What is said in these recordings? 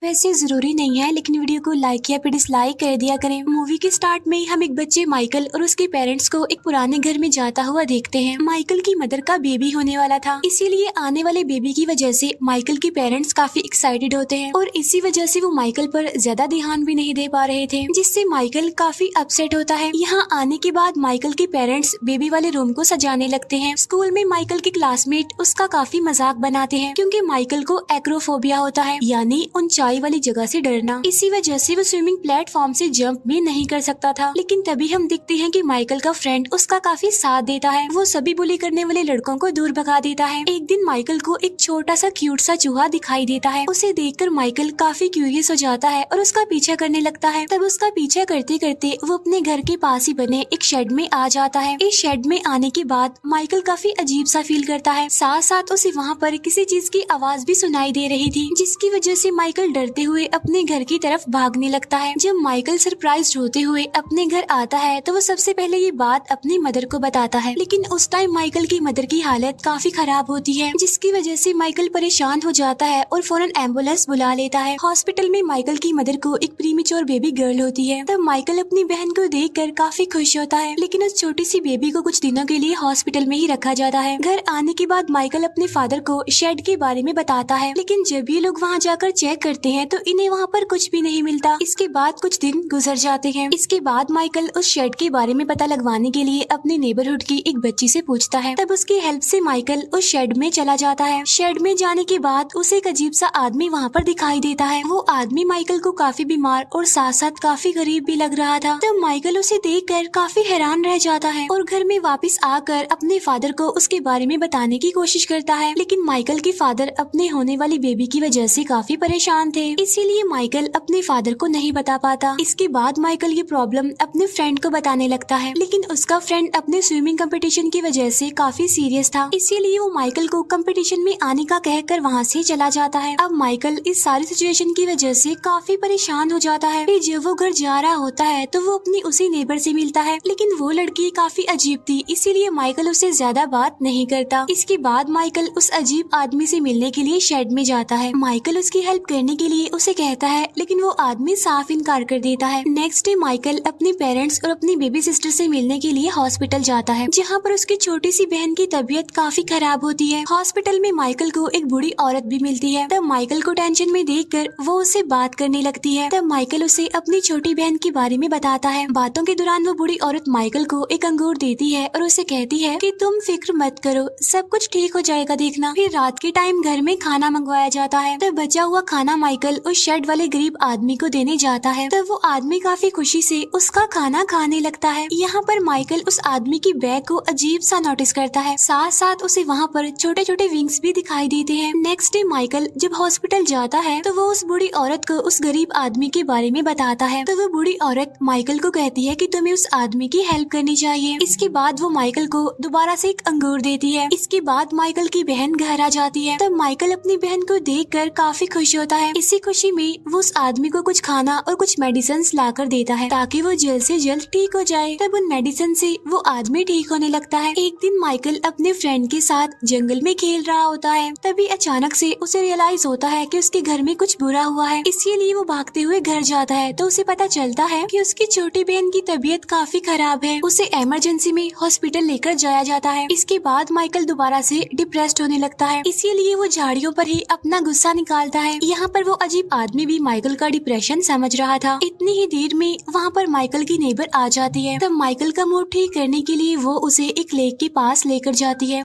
वैसे जरूरी नहीं है, लेकिन वीडियो को लाइक या फिर डिसलाइक कर दिया करें। मूवी के स्टार्ट में हम एक बच्चे माइकल और उसके पेरेंट्स को एक पुराने घर में जाता हुआ देखते हैं। माइकल की मदर का बेबी होने वाला था, इसीलिए आने वाले बेबी की वजह से माइकल के पेरेंट्स काफी एक्साइटेड होते हैं और इसी वजह से वो माइकल पर ज्यादा ध्यान भी नहीं दे पा रहे थे, जिससे माइकल काफी अपसेट होता है। यहाँ आने के बाद माइकल के पेरेंट्स बेबी वाले रूम को सजाने लगते हैं। स्कूल में माइकल के क्लासमेट उसका काफी मजाक बनाते हैं, क्योंकि माइकल को एक्रोफोबिया होता है, यानी ऊंचाई वाली जगह से डरना। इसी वजह से वो स्विमिंग प्लेटफॉर्म से जंप भी नहीं कर सकता था। लेकिन तभी हम देखते हैं कि माइकल का फ्रेंड उसका काफी साथ देता है। वो सभी बुली करने वाले लड़कों को दूर भगा देता है। एक दिन माइकल को एक छोटा सा क्यूट सा चूहा दिखाई देता है। उसे देखकर माइकल काफी क्यूरियस हो जाता है और उसका पीछा करने लगता है। तब उसका पीछा करते करते वो अपने घर के पास ही बने एक शेड में आ जाता है। इस शेड में आने के बाद माइकल काफी अजीब सा फील करता है। साथ साथ उसे वहाँ पर किसी चीज की आवाज भी सुनाई दे रही थी, जिसकी वजह से माइकल डरते हुए अपने घर की तरफ भागने लगता है। जब माइकल सरप्राइज्ड होते हुए अपने घर आता है तो वो सबसे पहले ये बात अपनी मदर को बताता है। लेकिन उस टाइम माइकल की मदर की हालत काफी खराब होती है, जिसकी वजह से माइकल परेशान हो जाता है और फौरन एम्बुलेंस बुला लेता है। हॉस्पिटल में माइकल की मदर को एक प्रीमेच्योर बेबी गर्ल होती है। तब माइकल अपनी बहन को देखकर काफी खुश होता है, लेकिन उस छोटी सी बेबी को कुछ दिनों के लिए हॉस्पिटल में ही रखा जाता है। घर आने के बाद माइकल अपने फादर को शेड के बारे में बताता है, लेकिन जब ये लोग वहाँ जाकर चेक करते हैं तो इन्हें वहाँ पर कुछ भी नहीं मिलता। इसके बाद कुछ दिन गुजर जाते हैं। इसके बाद माइकल उस शेड के बारे में पता लगवाने के लिए अपने नेबरहुड की एक बच्ची से पूछता है। तब उसकी हेल्प से माइकल उस शेड में चला जाता है। शेड में जाने के बाद उसे एक अजीब सा आदमी वहाँ पर दिखाई देता है। वो आदमी माइकल को काफी बीमार और साथ साथ काफी गरीब भी लग रहा था। तब माइकल उसे देखकर काफी हैरान रह जाता है और घर में वापस आकर अपने फादर को उसके बारे में बताने की कोशिश करता है। लेकिन माइकल के फादर अपने होने वाली बेबी की वजह से काफी परेशान थे, इसीलिए माइकल अपने फादर को नहीं बता पाता। इसके बाद माइकल ये प्रॉब्लम अपने फ्रेंड को बताने लगता है, लेकिन उसका फ्रेंड अपने स्विमिंग कंपटीशन की वजह से काफी सीरियस था, इसीलिए वो माइकल को कंपटीशन में आने का कहकर वहाँ से चला जाता है। अब माइकल इस सारी सिचुएशन की वजह से काफी परेशान हो जाता है। फिर जब वो घर जा रहा होता है तो वो अपनी उसी नेबर से मिलता है, लेकिन वो लड़की काफी अजीब थी, इसीलिए माइकल उससे ज्यादा बात नहीं करता। इसके बाद माइकल उस अजीब आदमी से मिलने के लिए शेड में जाता है। माइकल उसकी हेल्प करने के लिए उसे कहता है, लेकिन वो आदमी साफ इनकार कर देता है। नेक्स्ट डे माइकल अपने पेरेंट्स और अपनी बेबी सिस्टर से मिलने के लिए हॉस्पिटल जाता है, जहाँ पर उसकी छोटी सी बहन की तबीयत काफी खराब होती है। हॉस्पिटल में माइकल को एक बूढ़ी औरत भी मिलती है। तब माइकल को टेंशन में देखकर वो उससे बात करने लगती है। तब माइकल उसे अपनी छोटी बहन के बारे में बताता है। बातों के दौरान वो बूढ़ी औरत माइकल को एक अंगूर देती है और उसे कहती है कि तुम फिक्र मत करो, सब कुछ ठीक हो जाएगा, देखना। फिर रात के टाइम घर में खाना मंगवाया जाता है। तब बचा हुआ खाना माइकल उस शेड वाले गरीब आदमी को देने जाता है। तब वो आदमी काफी खुशी से उसका खाना खाने लगता है। यहाँ पर माइकल उस आदमी की बैग को अजीब सा नोटिस करता है, साथ साथ उसे वहाँ पर छोटे छोटे विंग्स भी दिखाई देते हैं। नेक्स्ट डे माइकल जब हॉस्पिटल जाता है तो वो उस बूढ़ी औरत को उस गरीब आदमी के बारे में बताता है। तो वो बूढ़ी औरत माइकल को कहती है कि तुम्हें उस आदमी की हेल्प करनी चाहिए। इसके बाद वो माइकल को दोबारा से एक अंगूर देती है। इसके बाद माइकल की बहन घर आ जाती है। तब माइकल अपनी बहन को देखकर काफी खुश होता है। इसी खुशी में वो उस आदमी को कुछ खाना और कुछ मेडिसिन लाकर देता है, ताकि वो जल्द से जल्द ठीक हो जाए। तब उन मेडिसिन से वो आदमी ठीक होने लगता है। एक दिन माइकल अपने फ्रेंड के साथ जंगल में खेल रहा होता है। तभी अचानक से उसे रियलाइज होता है कि उसके घर में कुछ बुरा हुआ है, इसीलिए वो भागते हुए घर जाता है। तो उसे पता चलता है कि उसकी छोटी बहन की तबीयत काफी खराब है। उसे इमरजेंसी में हॉस्पिटल लेकर जाया जाता है। इसके बाद माइकल दोबारा से डिप्रेस्ड होने लगता है, इसीलिए वो झाड़ियों पर ही अपना गुस्सा निकालता है। यहाँ पर वो अजीब आदमी भी माइकल का डिप्रेशन समझ रहा था। इतनी ही देर में वहाँ पर माइकल की नेबर आ जाती है। तब माइकल का मूड ठीक करने के लिए वो उसे एक लेक के पास लेकर जाती है।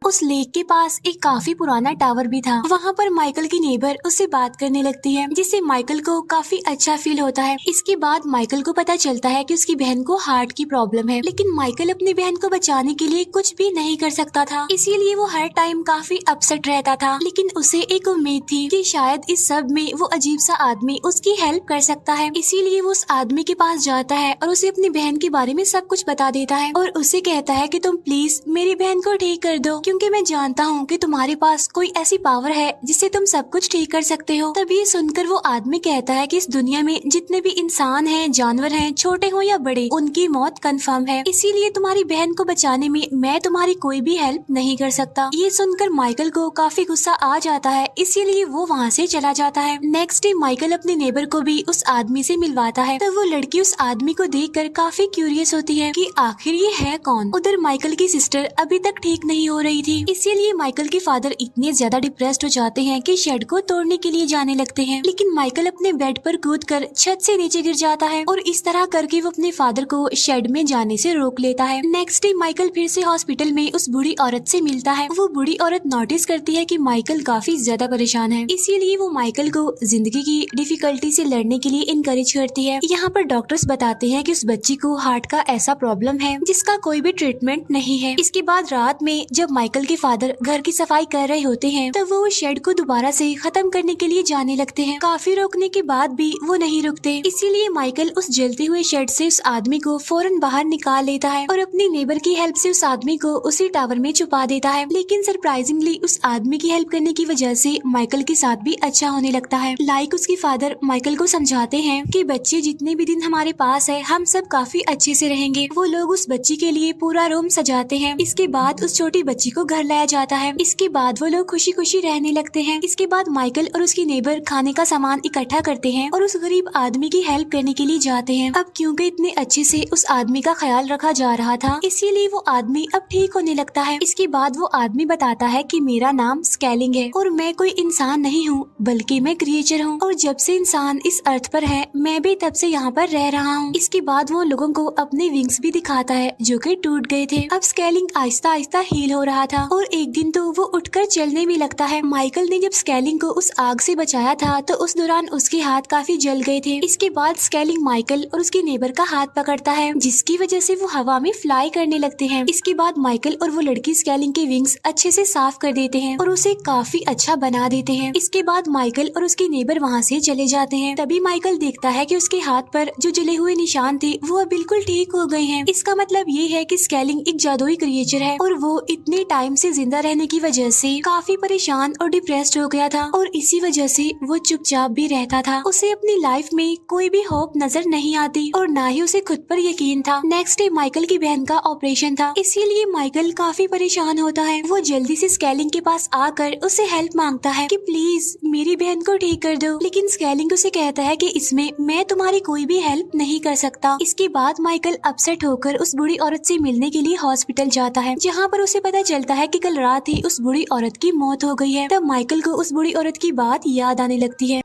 उस लेक के पास एक काफी पुराना टावर भी था। वहाँ पर माइकल की नेबर उससे बात करने लगती है, जिससे माइकल को काफी अच्छा फील होता है। इसके बाद माइकल को पता चलता है कि उसकी बहन को हार्ट की प्रॉब्लम है, लेकिन माइकल अपनी बहन को बचाने के लिए कुछ भी नहीं कर सकता था, इसीलिए वो हर टाइम काफी अपसेट रहता था। लेकिन उसे एक उम्मीद थी कि शायद इस सब में वो अजीब सा आदमी उसकी हेल्प कर सकता है, इसीलिए वो उस आदमी के पास जाता है और उसे अपनी बहन के बारे में सब कुछ बता देता है और उसे कहता है कि तुम प्लीज मेरी बहन को ठीक कर दो, क्योंकि मैं जानता हूँ कि तुम्हारे पास कोई ऐसी पावर है जिससे तुम सब कुछ ठीक कर सकते हो। तभी सुनकर वो आदमी कहता है कि इस दुनिया में जितने भी इंसान हैं, जानवर हैं, छोटे हो या बड़े, उनकी मौत कंफर्म है, इसीलिए तुम्हारी बहन को बचाने में मैं तुम्हारी कोई भी हेल्प नहीं कर सकता। ये सुनकर माइकल को काफी गुस्सा आ जाता है, इसीलिए वो वहाँ से चला जाता है। नेक्स्ट डे माइकल अपने नेबर को भी उस आदमी से मिलवाता है। तो वो लड़की उस आदमी को देखकर काफी क्यूरियस होती है कि आखिर ये है कौन। उधर माइकल की सिस्टर अभी तक ठीक नहीं हो रही थी, इसीलिए माइकल के फादर इतने ज्यादा डिप्रेस्ड हो जाते हैं कि शेड को तोड़ने के लिए जाने लगते हैं। लेकिन माइकल अपने बेड पर कूदकर छत से नीचे गिर जाता है और इस तरह करके वो अपने फादर को शेड में जाने से रोक लेता है। नेक्स्ट डे माइकल फिर से हॉस्पिटल में उस बूढ़ी औरत से मिलता है। वो बूढ़ी औरत नोटिस करती है कि माइकल काफी ज्यादा परेशान है, इसीलिए वो माइकल को जिंदगी की डिफिकल्टी से लड़ने के लिए इनकरेज करती है। यहाँ पर डॉक्टर्स बताते हैं कि उस बच्ची को हार्ट का ऐसा प्रॉब्लम है जिसका कोई भी ट्रीटमेंट नहीं है। इसके बाद रात में जब माइकल के फादर घर की सफाई कर रहे होते हैं तब वो शेड को दोबारा से खत्म करने के लिए जाने लगते हैं। काफी रोकने के बाद भी वो नहीं रुकते, इसीलिए माइकल उस जलते हुए शेड से उस आदमी को फौरन बाहर निकाल लेता है और अपनी नेबर की हेल्प से उस आदमी को उसी टावर में छुपा देता है। लेकिन सरप्राइजिंगली उस आदमी की हेल्प करने की वजह से माइकल के साथ भी अच्छा होने लगता है। उसके फादर माइकल को समझाते हैं कि बच्चे जितने भी दिन हमारे पास है हम सब काफी अच्छे से रहेंगे। वो लोग उस बच्ची के लिए पूरा रूम सजाते हैं। इसके बाद उस छोटी बच्ची को घर लाया जाता है। इसके बाद वो लोग खुशी खुशी रहने लगते हैं। इसके बाद माइकल और उसकी नेबर खाने का सामान इकट्ठा करते हैं और उस गरीब आदमी की हेल्प करने के लिए जाते हैं। अब क्योंकि इतने अच्छे से उस आदमी का ख्याल रखा जा रहा था, इसीलिए वो आदमी अब ठीक होने लगता है। इसके बाद वो आदमी बताता है कि मेरा नाम स्केलिंग है और मैं कोई इंसान नहीं हूँ बल्कि मैं क्रिएचर हूँ, और जब से इंसान इस अर्थ पर है मैं भी तब से यहाँ पर रह रहा हूँ। इसके बाद वो लोगों को अपने विंग्स भी दिखाता है जो कि टूट गए थे। अब स्केलिंग आहिस्ता आहिस्ता हील हो रहा था और एक दिन तो वो उठकर चलने भी लगता है। माइकल ने जब स्केलिंग को उस आग से बचाया था तो उस दौरान उसके हाथ काफी जल गए थे। इसके बाद स्केलिंग माइकल और उसके नेबर का हाथ पकड़ता है जिसकी वजह से वो हवा में फ्लाई करने लगते हैं। इसके बाद माइकल और वो लड़की स्केलिंग के विंग्स अच्छे से साफ कर देते हैं और उसे काफी अच्छा बना देते हैं। इसके बाद माइकल और उसके नेबर वहाँ से चले जाते हैं। तभी माइकल देखता है कि उसके हाथ पर जो जले हुए निशान थे वो अब बिल्कुल ठीक हो गए हैं। इसका मतलब ये है कि स्केलिंग एक जादुई क्रिएचर है और वो इतने टाइम से जिंदा रहने की वजह से काफी परेशान और डिप्रेस्ड हो गया था और इसी वजह से वो चुपचाप भी रहता था। उसे अपनी लाइफ में कोई भी होप नजर नहीं आती और ना ही उसे खुद पर यकीन था। नेक्स्ट डे माइकल की बहन का ऑपरेशन था, इसीलिए माइकल काफी परेशान होता है। वो जल्दी से स्केलिंग के पास आकर उसे हेल्प मांगता है कि प्लीज मेरी बहन को ठीक कर दो, लेकिन स्केलिंग उसे कहता है कि इसमें मैं तुम्हारी कोई भी हेल्प नहीं कर सकता। इसके बाद माइकल अपसेट होकर उस बूढ़ी औरत से मिलने के लिए हॉस्पिटल जाता है, जहाँ पर उसे पता चलता है कि कल रात ही उस बूढ़ी औरत की मौत हो गई है। तब माइकल को उस बूढ़ी औरत की बात याद आने लगती है।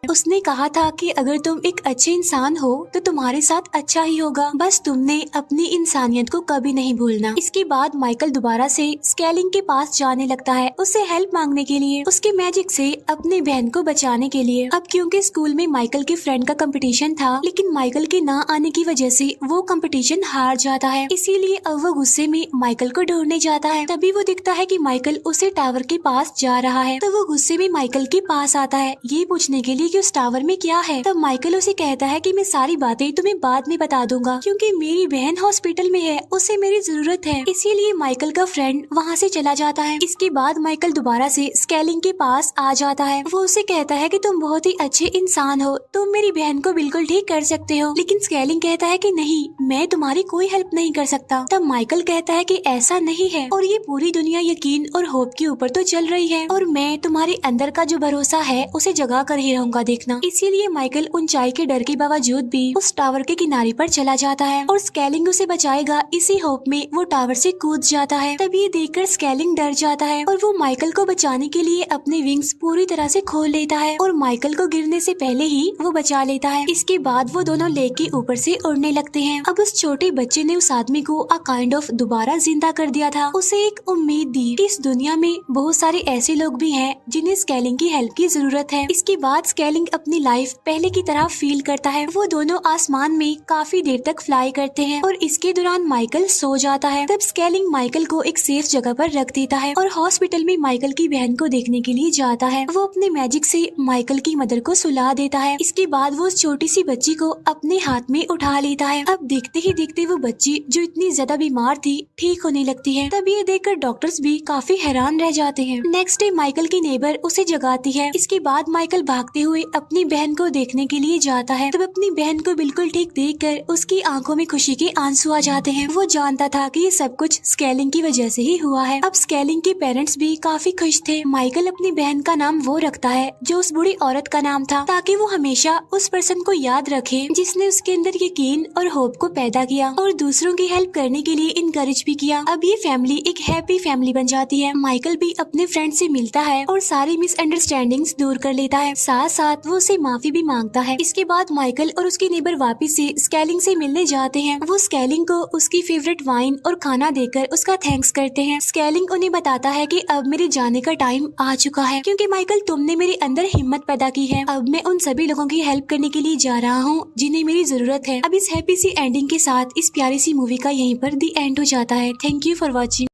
उसने कहा था कि अगर तुम एक अच्छे इंसान हो तो तुम्हारे साथ अच्छा ही होगा, बस तुमने अपनी इंसानियत को कभी नहीं भूलना। इसके बाद माइकल दोबारा से स्केलिंग के पास जाने लगता है उससे हेल्प मांगने के लिए, उसके मैजिक से अपनी बहन को बचाने के लिए। अब क्योंकि स्कूल में माइकल के फ्रेंड का कंपटीशन था, लेकिन माइकल के ना आने की वजह से वो कंपटीशन हार जाता है, इसीलिए अब वो गुस्से में माइकल को ढूंढने जाता है। तभी वो दिखता है कि माइकल उसे टावर के पास जा रहा है, तो वो गुस्से में माइकल के पास आता है ये पूछने के लिए कि उस टावर में क्या है। तब माइकल उसे कहता है कि मैं सारी बातें तुम्हें बाद में बता दूंगा क्योंकि मेरी बहन हॉस्पिटल में है, उसे मेरी जरूरत है। इसीलिए माइकल का फ्रेंड वहाँ से चला जाता है। इसके बाद माइकल दोबारा से स्केलिंग के पास आ जाता है। वो उसे कहता है कि तुम बहुत ही अच्छे इंसान हो, तुम मेरी बहन को बिल्कुल ठीक कर सकते हो। लेकिन स्केलिंग कहता है कि नहीं, मैं तुम्हारी कोई हेल्प नहीं कर सकता। तब माइकल कहता है कि ऐसा नहीं है और ये पूरी दुनिया यकीन और होप के ऊपर तो चल रही है और मैं तुम्हारे अंदर का जो भरोसा है उसे जगा कर ही रहूंगा देखना। इसीलिए माइकल ऊंचाई के डर के बावजूद भी उस टावर के किनारे पर चला जाता है और स्केलिंग उसे बचाएगा इसी होप में वो टावर से कूद जाता है। तब ये देखकर स्केलिंग डर जाता है और वो माइकल को बचाने के लिए अपने विंग्स पूरी तरह से खोल लेता है और माइकल को गिरने से पहले ही वो बचा लेता है। इसके बाद वो दोनों लेक के ऊपर से उड़ने लगते हैं। अब उस छोटे बच्चे ने उस आदमी को काइंड ऑफ दोबारा जिंदा कर दिया था, उसे एक उम्मीद दी कि इस दुनिया में बहुत सारे ऐसे लोग भी हैं जिन्हें स्केलिंग की हेल्प की जरूरत है। इसके बाद स्केलिंग अपनी लाइफ पहले की तरह फील करता है। वो दोनों आसमान में काफी देर तक फ्लाई करते हैं और इसके दौरान माइकल सो जाता है। तब स्केलिंग माइकल को एक सेफ जगह पर रख देता है और हॉस्पिटल में माइकल की बहन को देखने के लिए जाता है। वो अपने मैजिक से माइकल की मदर को सुला देता है। इसके बाद वो उस छोटी सी बच्ची को अपने हाथ में उठा लेता है। अब देखते ही देखते वो बच्ची जो इतनी ज्यादा बीमार थी ठीक होने लगती है। तब ये देखकर डॉक्टर्स भी काफी हैरान रह जाते हैं। नेक्स्ट डे माइकल की नेबर उसे जगाती है। इसके बाद माइकल भागते हुए अपनी बहन को देखने के लिए जाता है। तब अपनी बहन को बिल्कुल ठीक देखकर उसकी आंखों में खुशी के आंसू आ जाते हैं। वो जानता था कि ये सब कुछ स्केलिंग की वजह से ही हुआ है। अब स्केलिंग के पेरेंट्स भी काफी खुश थे। माइकल अपनी बहन का नाम वो रखता है जो उस बूढ़ी औरत का नाम था, ताकि वो हमेशा उस पर्सन को याद रखे जिसने उसके अंदर यकीन और होप को पैदा किया और दूसरों की हेल्प करने के लिए इनकरेज भी किया। अब ये फैमिली एक हैप्पी फैमिली बन जाती है। माइकल भी अपने फ्रेंड से मिलता है और सारी मिसअंडरस्टैंडिंग्स दूर कर लेता है। साथ साथ वो उसे माफी भी मांगता है। इसके बाद माइकल और उसके नेबर वापिस से स्केलिंग से मिलने जाते हैं। वो स्केलिंग को उसकी फेवरेट वाइन और खाना देकर उसका थैंक्स करते हैं। स्केलिंग उन्हें बताता है कि अब मेरे जाने का टाइम आ चुका है, क्योंकि माइकल तुमने मेरे अंदर हिम्मत पैदा की है। अब मैं उन सभी लोगों की हेल्प करने के लिए जा रहा हूँ जिन्हें मेरी जरूरत है। अब इस हैप्पी सी एंडिंग के साथ इस प्यारी सी मूवी का यहीं पर दी एंड हो जाता है। Thank you for watching.